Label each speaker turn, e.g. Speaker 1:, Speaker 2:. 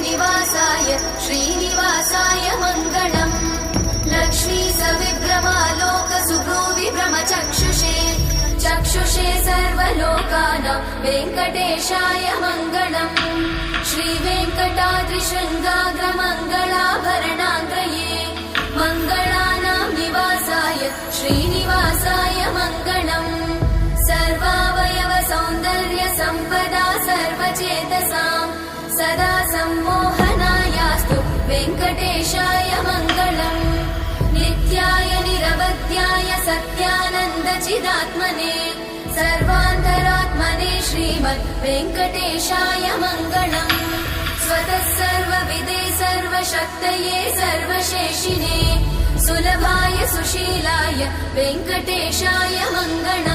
Speaker 1: निवासाय श्रीनिवासाय मङ्गलम् लक्ष्मी सविभ्रमालोक सुभ्रूविभ्रमचक्षुषे चक्षुषे सर्वलोकानां वेङ्कटेशाय मङ्गलम् श्रीवेङ्कटाद्रिशृङ्गाग्रमङ्गलाभरणाङ्गये मङ्गलानां निवासाय श्रीनिवासाय मङ्गलम् सर्वावयव सौन्दर्य सम्पदा सर्वचेतसां सदा सम्मोहनायास्तु वेङ्कटेशाय मङ्गलम् नित्याय निरवध्याय सत्यानन्दचिदात्मने सर्वान्तरात्मने श्रीमद् वेङ्कटेशाय मङ्गलम् स्वतः सर्वविदे सर्वशक्तये सर्वशेषिने सुलभाय सुशीलाय वेङ्कटेशाय मङ्गलम्।